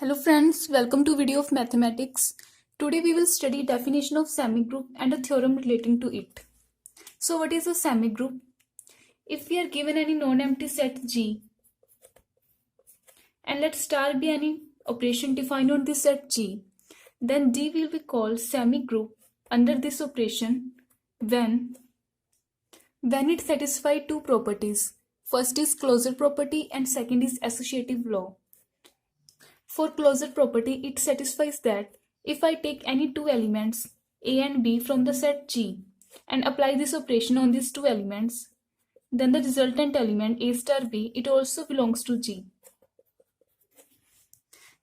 Hello friends, welcome to video of mathematics. Today we will study definition of semigroup and a theorem relating to it. So what is a semigroup? If we are given any non-empty set G and let star be any operation defined on this set G, then D will be called semigroup under this operation when it satisfies two properties. First is closure property and second is associative law. For closure property, it satisfies that if I take any two elements A and B from the set G and apply this operation on these two elements, then the resultant element A star B, it also belongs to G.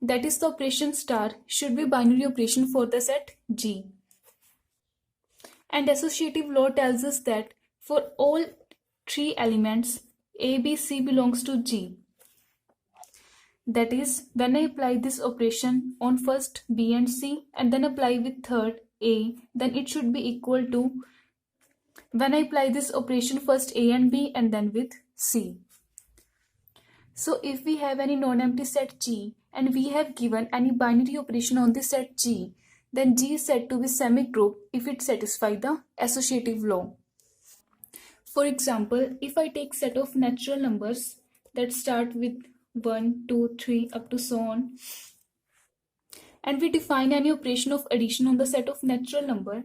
That is, the operation star should be binary operation for the set G. And associative law tells us that for all three elements A, B, C belongs to G. That is, when I apply this operation on first B and C and then apply with third A, then it should be equal to when I apply this operation first A and B and then with C. So if we have any non-empty set G and we have given any binary operation on this set G, then G is said to be semigroup if it satisfies the associative law. For example, if I take set of natural numbers that start with 1, 2, 3 up to so on, and we define any operation of addition on the set of natural number,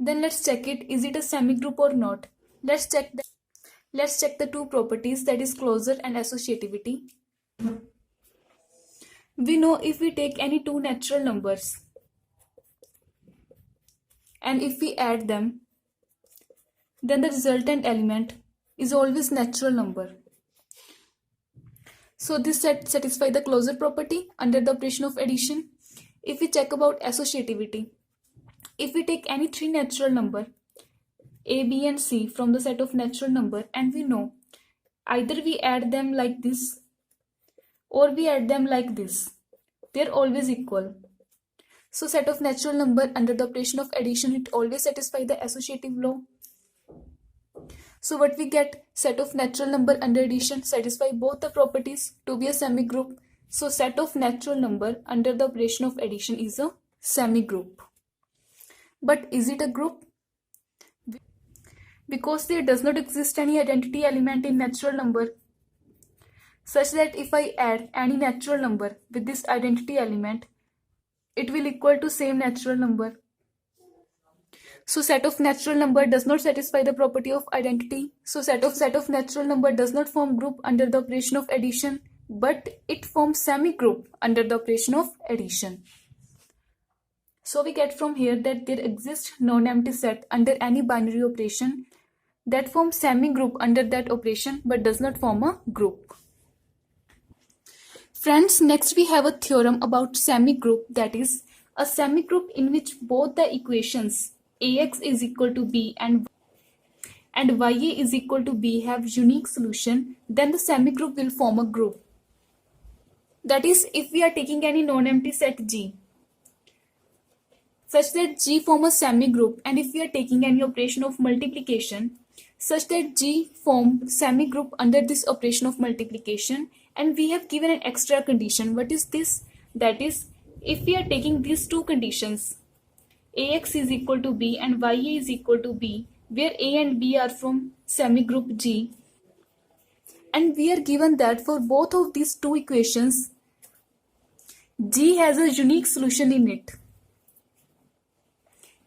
then let's check it, is it a semigroup or not. Let's check the two properties, that is closure and associativity. We know if we take any two natural numbers and if we add them, then the resultant element is always natural number. So this set satisfies the closure property under the operation of addition. If we check about associativity, if we take any three natural number A, B and C from the set of natural number, and we know either we add them like this or we add them like this, they're always equal. So set of natural number under the operation of addition, it always satisfies the associative law. So what we get, set of natural number under addition satisfy both the properties to be a semigroup. So set of natural number under the operation of addition is a semigroup. But is it a group? Because there does not exist any identity element in natural number such that if I add any natural number with this identity element, it will equal to same natural number. So set of natural number does not satisfy the property of identity. So set of natural number does not form group under the operation of addition, but it forms semigroup under the operation of addition. So we get from here that there exists non-empty set under any binary operation that forms semigroup under that operation but does not form a group. Friends, next we have a theorem about semigroup, that is a semigroup in which both the equations Ax is equal to B and Ya is equal to B have unique solution, then the semigroup will form a group. That is, if we are taking any non-empty set G such that G form a semigroup, and if we are taking any operation of multiplication such that G form semigroup under this operation of multiplication, and we have given an extra condition. What is this? That is, if we are taking these two conditions, Ax is equal to B and Ya is equal to B, where A and B are from semigroup G, and we are given that for both of these two equations, G has a unique solution in it.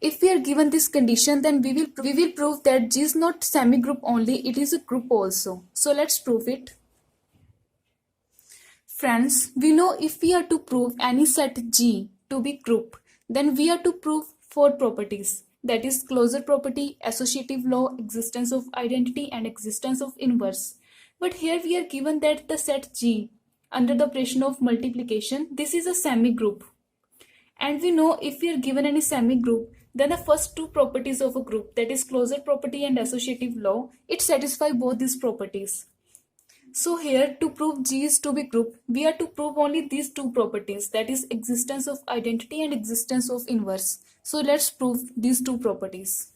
If we are given this condition, then we will prove that G is not semigroup only, it is a group also. So let's prove it. Friends, we know if we are to prove any set G to be group, then we are to prove four properties, that is closure property, associative law, existence of identity and existence of inverse. But here we are given that the set G under the operation of multiplication, this is a semigroup. And we know if we are given any semigroup, then the first two properties of a group, that is closure property and associative law, it satisfies both these properties. So here, to prove G is to be group, we are to prove only these two properties, that is existence of identity and existence of inverse. So let's prove these two properties.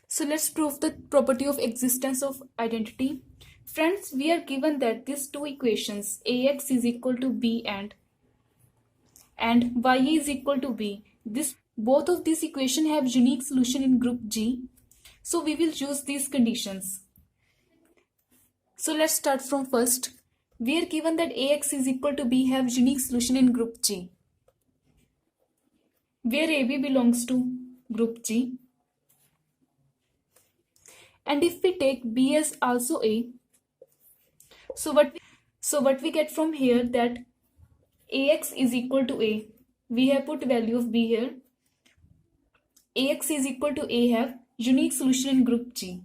So let's prove the property of existence of identity. Friends, we are given that these two equations ax is equal to b and y is equal to b. Both of these equations have unique solution in group G. So we will use these conditions. So let's start from first. We are given that ax is equal to b have unique solution in group G, where AB belongs to group G. And if we take B as also A, so what we get from here that ax is equal to A. We have put value of B here. Ax is equal to A have unique solution in group G.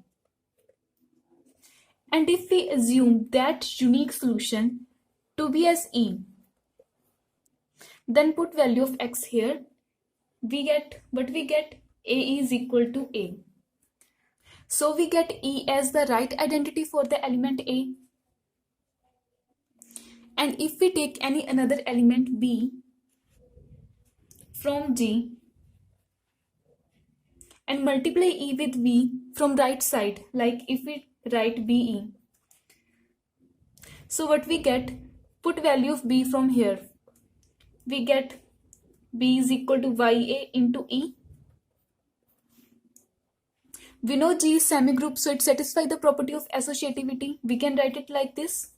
And if we assume that unique solution to be as E, then put value of x here, we get A is equal to A. So we get E as the right identity for the element A. And if we take any another element B from G and multiply E with V from right side, like if we write BE, so what we get, put value of B from here, we get B is equal to YA into E. We know G is semigroup, so it satisfies the property of associativity. We can write it like this.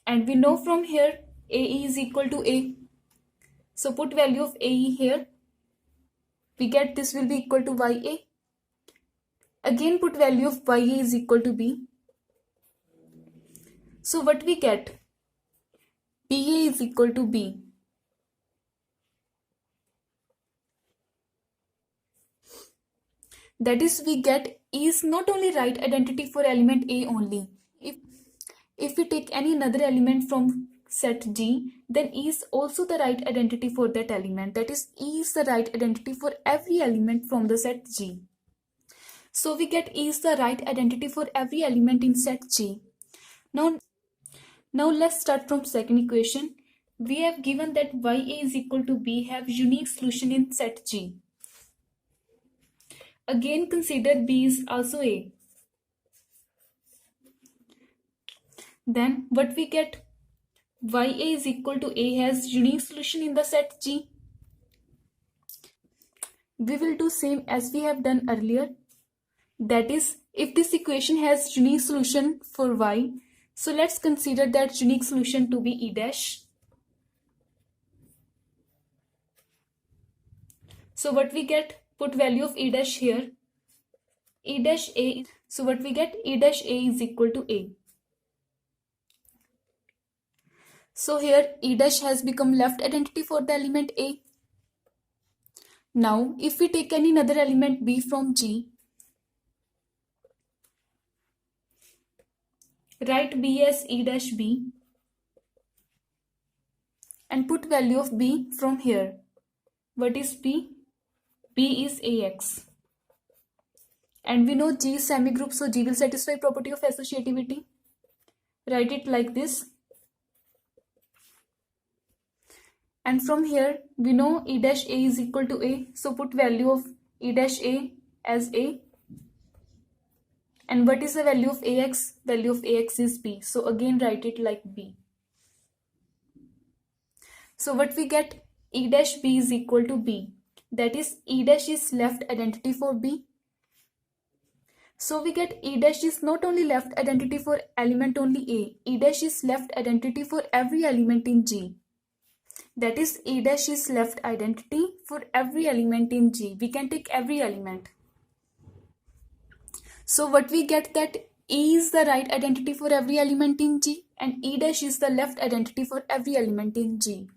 And we know from here AE is equal to A. So put value of AE here. We get this will be equal to YA. Again put value of YA is equal to B. So what we get? BA is equal to B. That is, we get E is not only right identity for element A only. If we take any another element from set G, then E is also the right identity for that element. That is, E is the right identity for every element from the set G. So we get E is the right identity for every element in set G. Now let's start from second equation. We have given that YA is equal to B have unique solution in set G. Again consider B is also A. Then what we get? YA is equal to A has unique solution in the set G. We will do same as we have done earlier. That is, if this equation has unique solution for Y, so let's consider that unique solution to be E dash. So what we get? Put value of E dash here. E dash A. So what we get? E dash A is equal to A. So here E dash has become left identity for the element A. Now if we take any another element B from G, write B as E dash B and put value of B from here. What is B? B is AX. And we know G is semigroup, so G will satisfy property of associativity. Write it like this. And from here, we know E dash A is equal to A. So put value of E dash A as A. And what is the value of AX? Value of AX is B. So again write it like B. So what we get? E dash B is equal to B. That is, E dash is left identity for B. So we get E dash is not only left identity for element only A. E dash is left identity for every element in G. That is, E dash is left identity for every element in G. We can take every element. So what we get, that E is the right identity for every element in G and E dash is the left identity for every element in G.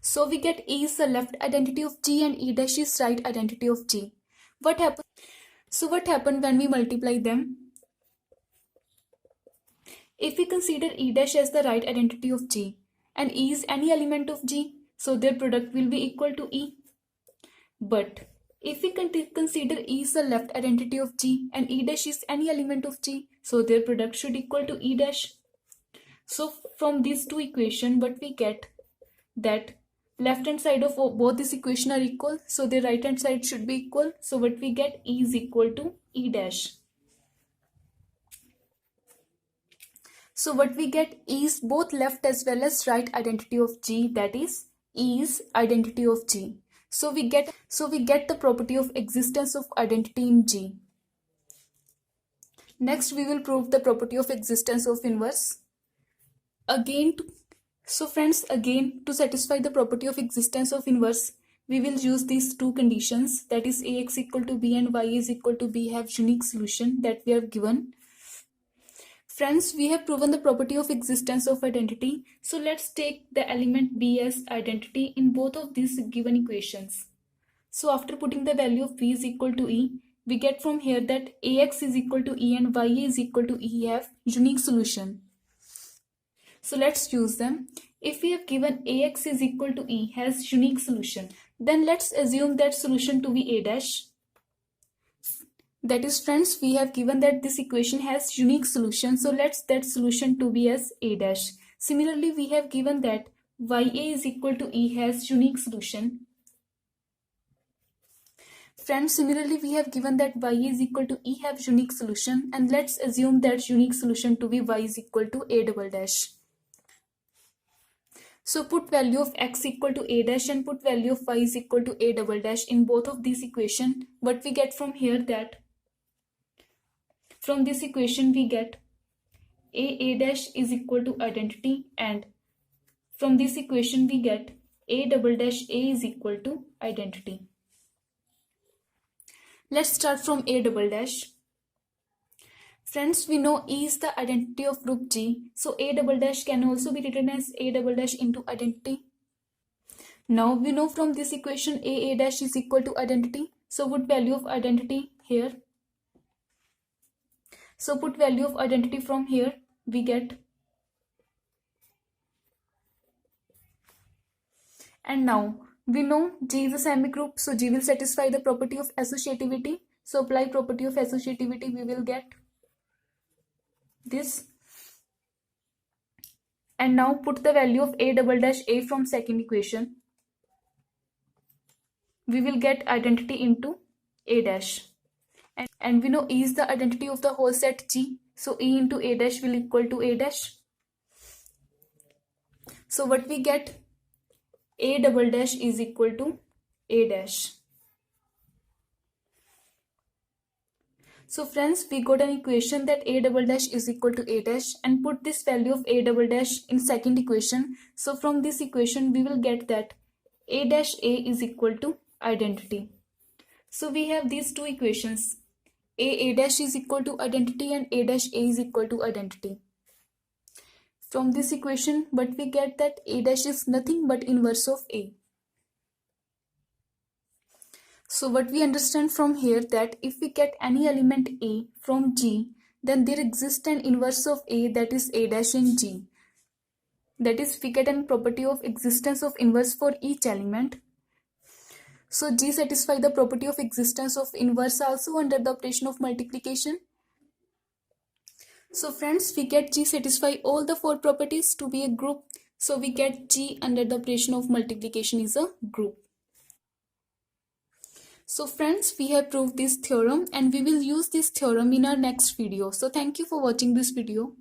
So we get E is the left identity of G and E dash is right identity of G. What happened when we multiply them? If we consider E dash as the right identity of G and E is any element of G, so their product will be equal to E. But if we consider E is the left identity of G and E dash is any element of G, so their product should equal to E dash. So from these two equations, what we get, that left hand side of both this equation are equal, so their right hand side should be equal. So what we get, E is equal to E dash. So what we get is both left as well as right identity of G, that is identity of G. So we get the property of existence of identity in G. Next we will prove the property of existence of inverse. So friends, again to satisfy the property of existence of inverse, we will use these two conditions, that is Ax equal to B and Y is equal to B have unique solution that we have given. Friends, we have proven the property of existence of identity. So let's take the element B as identity in both of these given equations. So after putting the value of B is equal to E, we get from here that Ax is equal to E and Y is equal to E have unique solution. So let's use them. If we have given Ax is equal to E has unique solution, then let's assume that solution to be A dash. That is, friends, we have given that this equation has unique solution, so let's that solution to be as A dash. Similarly, we have given that Ya is equal to E has unique solution. Friends, similarly, we have given that Y is equal to E have unique solution, and let's assume that unique solution to be Y is equal to A double dash. So put value of X equal to A dash and put value of Y is equal to A double dash in both of these equations. What we get from here that from this equation we get A dash is equal to identity, and from this equation we get A double dash A is equal to identity. Let's start from A double dash. Friends, we know E is the identity of group G, so A double dash can also be written as A double dash into identity. Now we know from this equation A dash is equal to identity, so put value of identity here. So put value of identity from here, we get. And now we know G is a semigroup, so G will satisfy the property of associativity. So apply property of associativity, we will get this. And now put the value of A double dash A from second equation. We will get identity into A dash. And we know E is the identity of the whole set G. So E into A dash will equal to A dash. So what we get? A double dash is equal to A dash. So friends, we got an equation that A double dash is equal to A dash, and put this value of A double dash in second equation. So from this equation we will get that A dash A is equal to identity. So we have these two equations. A dash is equal to identity and A dash A is equal to identity. From this equation, but we get that A dash is nothing but inverse of A. So what we understand from here that if we get any element A from G, then there exists an inverse of A, that is A dash in G. That is, we get a property of existence of inverse for each element. So G satisfies the property of existence of inverse also under the operation of multiplication. So friends, we get G satisfy all the four properties to be a group. So we get G under the operation of multiplication is a group. So friends, we have proved this theorem and we will use this theorem in our next video. So thank you for watching this video.